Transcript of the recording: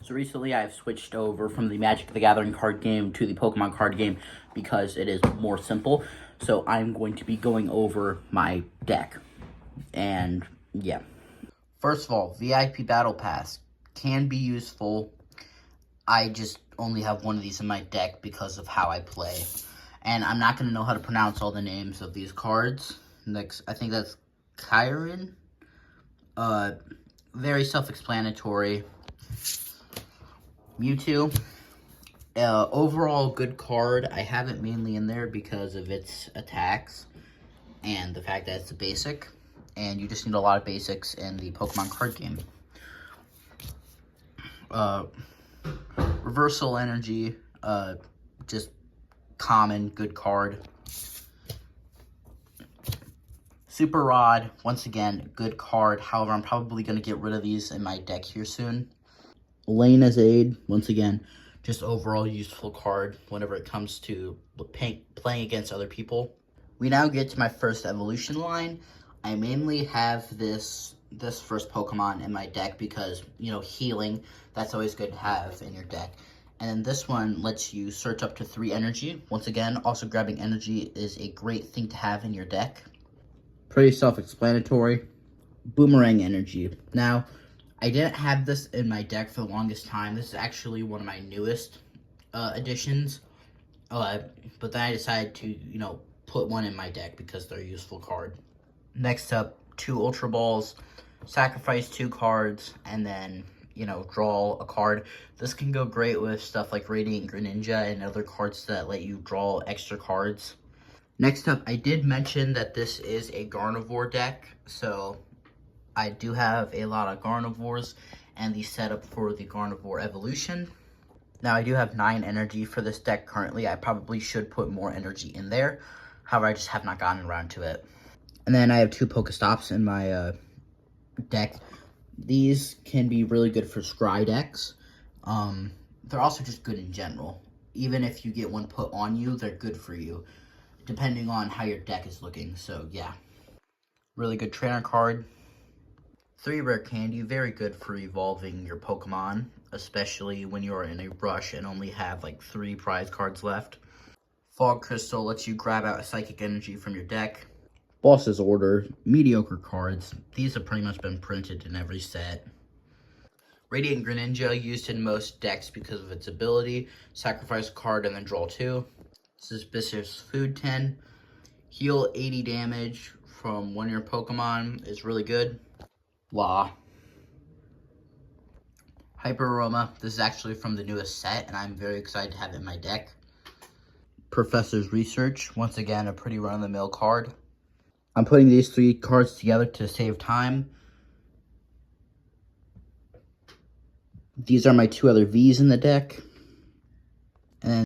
So recently I've switched over from the Magic the Gathering card game to the Pokemon card game because it is more simple. So I'm going to be going over my deck. And yeah. First of all, VIP Battle Pass can be useful. I just only have one of these in my deck because of how I play. And I'm not going to know how to pronounce all the names of these cards. Next, I think that's Kyron. Very self-explanatory. Mewtwo, overall good card. I have it mainly in there because of its attacks and the fact that it's a basic, and you just need a lot of basics in the Pokemon card game. Reversal Energy, just common, good card. Super Rod, once again, good card. However, I'm probably going to get rid of these in my deck here soon. Elena's Aid, once again, just overall useful card whenever it comes to playing against other people. We now get to my first evolution line. I mainly have this first Pokemon in my deck because, you know, healing, that's always good to have in your deck. And then this one lets you search up to 3 energy. Once again, also grabbing energy is a great thing to have in your deck. Pretty self-explanatory. Boomerang Energy. Now, I didn't have this in my deck for the longest time. This is actually one of my newest additions. But then I decided to, you know, put one in my deck because they're a useful card. Next up, 2 Ultra Balls. Sacrifice 2 cards, and then, you know, draw a card. This can go great with stuff like Radiant Greninja and other cards that let you draw extra cards. Next up, I did mention that this is a Gardevoir deck, so I do have a lot of Gardevoirs and the setup for the Gardevoir evolution. Now, I do have 9 energy for this deck currently. I probably should put more energy in there. However, I just have not gotten around to it. And then I have 2 Pokestops in my deck. These can be really good for Scry decks. They're also just good in general. Even if you get one put on you, they're good for you, depending on how your deck is looking. So, yeah. Really good trainer card. 3 Rare Candy, very good for evolving your Pokemon, especially when you're in a rush and only have like 3 prize cards left. Fog Crystal lets you grab out a Psychic Energy from your deck. Boss's Order, mediocre cards. These have pretty much been printed in every set. Radiant Greninja, used in most decks because of its ability. Sacrifice a card and then draw 2. Suspicious Food 10. Heal 80 damage from one of your Pokemon is really good. Law. Hyper Aroma. This is actually from the newest set, and I'm very excited to have it in my deck. Professor's Research. Once again, a pretty run-of-the-mill card. I'm putting these 3 cards together to save time. These are my 2 other Vs in the deck.